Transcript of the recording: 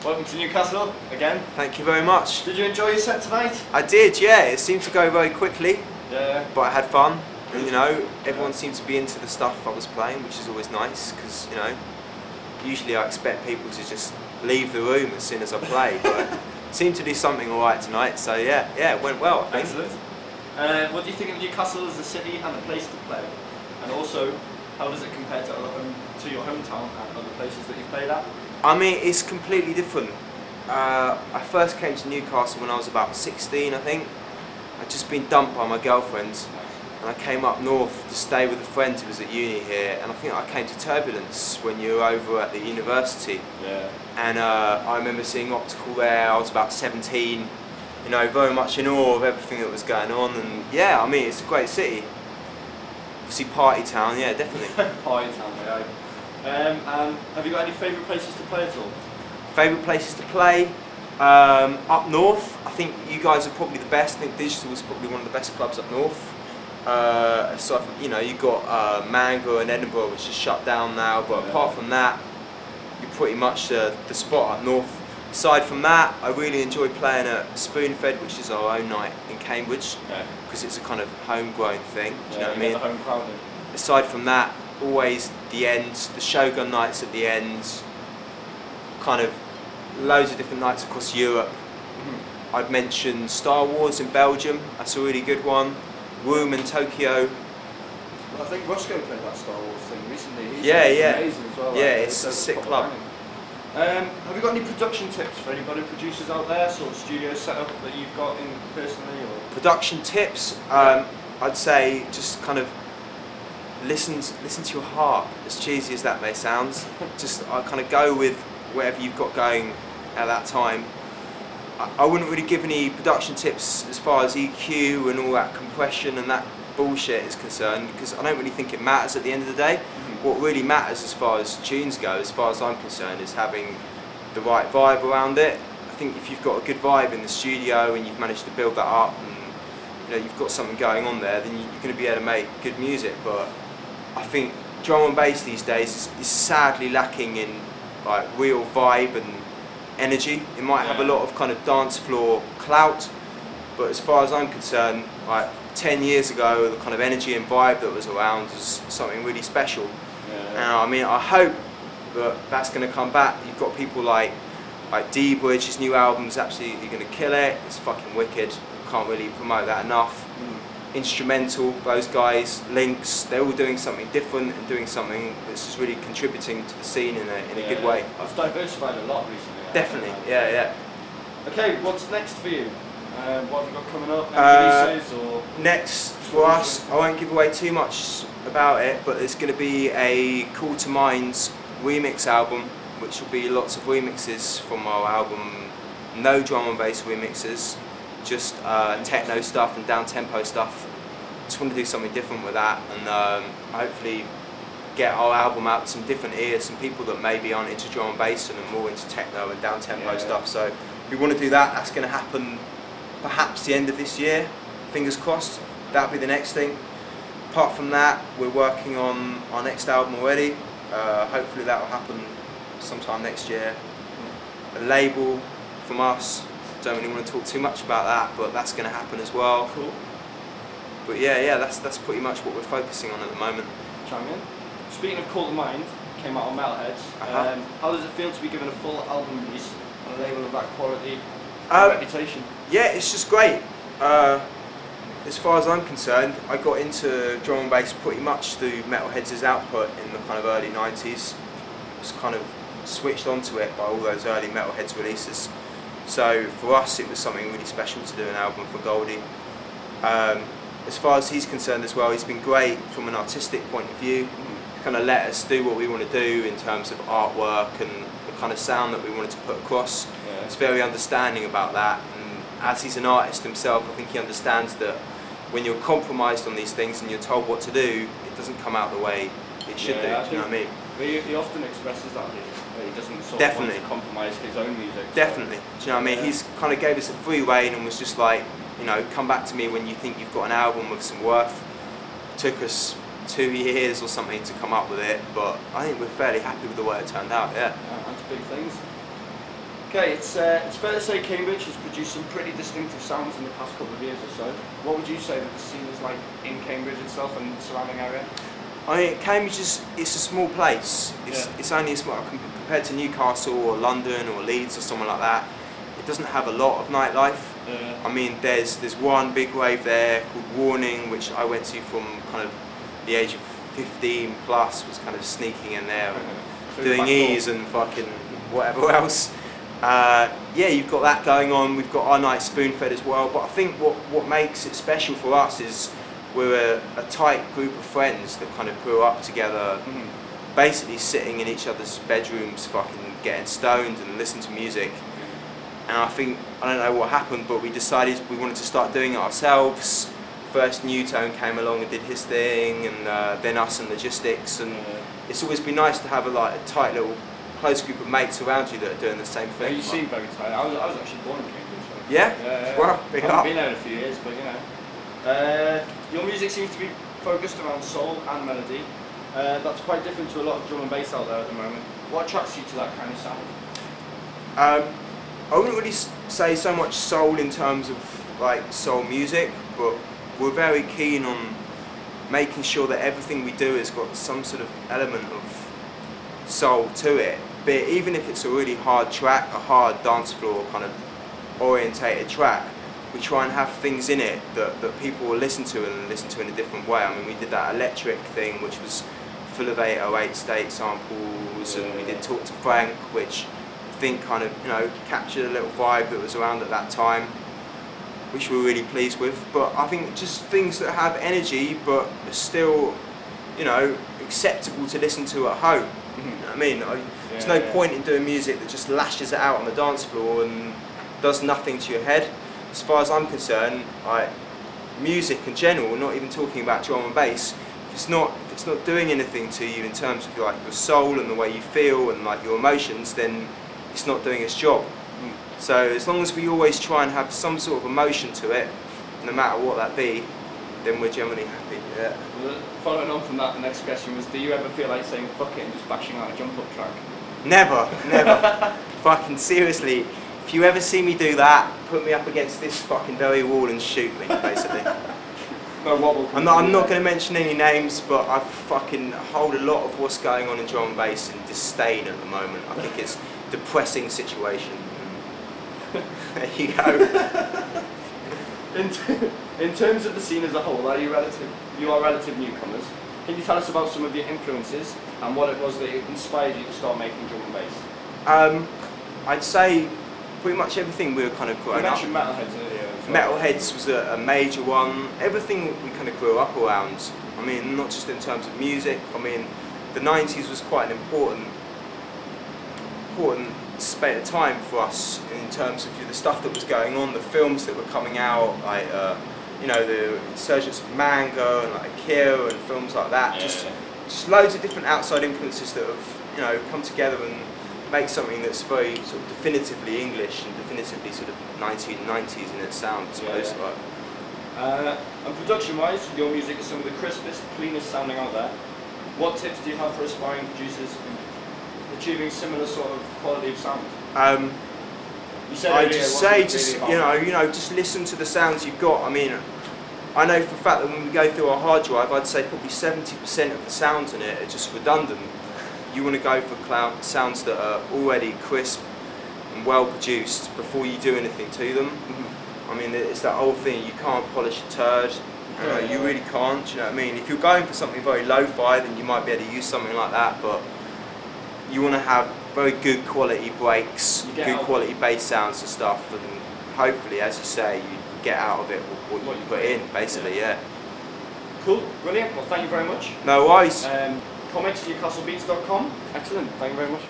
Welcome to Newcastle again. Thank you very much. Did you enjoy your set tonight? I did, yeah. It seemed to go very quickly, Yeah. but I had fun. And, you know, everyone seemed to be into the stuff I was playing, which is always nice because, you know, usually I expect people to just leave the room as soon as I play, but it seemed to do something alright tonight, so yeah, it went well, I think. Excellent. What do you think of Newcastle as a city and a place to play? And also, how does it compare to your hometown and other places that you've played at? I mean, it's completely different. I first came to Newcastle when I was about 16, I think. I'd just been dumped by my girlfriend, and I came up north to stay with a friend who was at uni here, and I think I came to Superveillance when you were over at the university. Yeah. And I remember seeing Optical there. I was about 17, you know, very much in awe of everything that was going on, and yeah, I mean, it's a great city. Obviously party town, yeah, definitely. Party town, yeah. And have you got any favourite places to play at all? Favourite places to play? Up north, I think you guys are probably the best. I think Digital is probably one of the best clubs up north. So, you know, you've got Mango and Edinburgh, which is shut down now, but apart from that, you're pretty much the spot up north. Aside from that, I really enjoy playing at Spoonfed, which is our own night in Cambridge, because it's a kind of homegrown thing, do you know what I mean? The home crowd. Aside from that, always the ends, the Shogun nights at the ends, kind of loads of different nights across Europe. I'd mention Star Wars in Belgium, that's a really good one. Room in Tokyo. I think Roscoe played that Star Wars thing recently. He's amazing as well. Yeah, it's a sick club. Have you got any production tips for anybody, producers out there, sort of studio setup that you've got in personally? Or? Production tips, I'd say just kind of listen to your heart, as cheesy as that may sound. Just kind of go with whatever you've got going at that time. I wouldn't really give any production tips as far as EQ and all that compression and that bullshit is concerned, because I don't really think it matters at the end of the day. What really matters as far as tunes go, as far as I'm concerned, is having the right vibe around it. I think if you've got a good vibe in the studio and you've managed to build that up and you know, you've got something going on there, then you're going to be able to make good music. But I think drum and bass these days is sadly lacking in like real vibe and energy. It might have a lot of kind of dance floor clout, but as far as I'm concerned, like 10 years ago, the kind of energy and vibe that was around was something really special. And I mean, I hope that that's going to come back. You've got people like D-Bridge, his new album's absolutely going to kill it. It's fucking wicked. Can't really promote that enough. Instrumental, those guys, Links, they're all doing something different and doing something that's just really contributing to the scene in a good way. I've diversified a lot recently. Definitely, yeah. Okay, what's next for you? What have you got coming up? Any releases or? Next for us, I won't give away too much about it, but there's going to be a Call to Mind's remix album, which will be lots of remixes from our album. No drum and bass remixes, just techno stuff and down-tempo stuff. Just want to do something different with that, and hopefully get our album out to some different ears, some people that maybe aren't into drum and bass and are more into techno and down-tempo stuff. So we want to do that. That's going to happen perhaps the end of this year, fingers crossed. That'll be the next thing. Apart from that, we're working on our next album already. Hopefully that will happen sometime next year. A label from us. Don't really want to talk too much about that, but that's going to happen as well. Cool. But yeah, that's pretty much what we're focusing on at the moment. Chime in. Speaking of Call to Mind, came out on Metalheads. How does it feel to be given a full album release on a label of that quality and reputation? Yeah, it's just great. As far as I'm concerned, I got into drum and bass pretty much through Metalheads' output in the kind of early 90s. Just kind of switched onto it by all those early Metalheads releases. So for us it was something really special to do an album for Goldie. As far as he's concerned as well, he's been great from an artistic point of view. Kind of let us do what we want to do in terms of artwork and the kind of sound that we wanted to put across. He's very understanding about that, and as he's an artist himself, I think he understands that when you're compromised on these things and you're told what to do, it doesn't come out the way it should do, you know what I mean? He often expresses that he doesn't sort of want to compromise his own music. Definitely, do you know what I mean? He's kind of gave us a free rein and was just like, you know, come back to me when you think you've got an album with some worth. It took us 2 years or something to come up with it, but I think we're fairly happy with the way it turned out, yeah. That's big things. Okay, it's fair to say Cambridge has produced some pretty distinctive sounds in the past couple of years or so. What would you say that the scene is like in Cambridge itself and the surrounding area? I mean, Cambridge it's a small place. It's only small compared to Newcastle or London or Leeds or somewhere like that. It doesn't have a lot of nightlife. I mean, there's one big rave there called Warning, which I went to from kind of the age of 15 plus, was kind of sneaking in there and doing E's and fucking whatever else. Yeah, you've got that going on. We've got our night Spoon-Fed as well. But I think what makes it special for us is we're a tight group of friends that kind of grew up together, basically sitting in each other's bedrooms, fucking getting stoned and listening to music. And I think, I don't know what happened, but we decided we wanted to start doing it ourselves. First Newtone came along and did his thing, and then us and Logistics. And it's always been nice to have a tight little close group of mates around you that are doing the same thing. Yeah, you seem very tight. I was actually born in Cambridge. So. Yeah? Well, big up. I haven't been there in a few years, but you know. Your music seems to be focused around soul and melody. That's quite different to a lot of drum and bass out there at the moment. What attracts you to that kind of sound? I wouldn't really say so much soul in terms of like soul music, but we're very keen on making sure that everything we do has got some sort of element of soul to it. But even if it's a really hard track, a hard dance floor kind of orientated track, we try and have things in it that people will listen to and listen to in a different way. I mean, we did that Electric thing, which was full of 808 state samples, and we did Talk to Frank, which I think kind of, you know, captured a little vibe that was around at that time, which we're really pleased with. But I think just things that have energy but are still, you know, acceptable to listen to at home. You know what I mean? There's no point in doing music that just lashes it out on the dance floor and does nothing to your head. As far as I'm concerned, music in general, not even talking about drum and bass, if it's not doing anything to you in terms of like your soul and the way you feel and like your emotions, then it's not doing its job. So as long as we always try and have some sort of emotion to it, no matter what that be, then we're generally happy. Yeah. Well, following on from that, the next question was, do you ever feel like saying fuck it and just bashing out a jump up track? Never, never. Fucking seriously. If you ever see me do that, put me up against this fucking very wall and shoot me, basically. No wobble. I'm not going to mention any names, but I fucking hold a lot of what's going on in drum and bass in disdain at the moment. I think it's a depressing situation. There you go. In terms of the scene as a whole, you are relative newcomers. Can you tell us about some of your influences and what it was that inspired you to start making drum and bass? I'd say pretty much everything we were kind of growing up. You mentioned Metalheads earlier. Well. Metalheads was a major one. Everything we kind of grew up around. I mean, not just in terms of music. I mean, the 90s was quite an important space of time for us in terms of the stuff that was going on, the films that were coming out, like you know, the insurgence of Mango and like Akira and films like that. Just loads of different outside influences that have, you know, come together and make something that's very sort of definitively English and definitively sort of 1990s in its sound, I suppose. And production-wise, your music is some of the crispest, cleanest sounding out there. What tips do you have for aspiring producers in achieving similar sort of quality of sound? I'd just say, just really you know, just listen to the sounds you've got. I mean, I know for a fact that when we go through our hard drive, I'd say probably 70% of the sounds in it are just redundant. You want to go for sounds that are already crisp and well produced before you do anything to them. I mean, it's that whole thing, you can't polish a turd. You really can't, you know what I mean? If you're going for something very lo-fi, then you might be able to use something like that, but you want to have very good quality breaks, good quality bass sounds and stuff, and hopefully, as you say, you get out of it what you put in, basically, Cool, brilliant, well thank you very much. No worries. Commix, newcastlebeats.com. Excellent, thank you very much.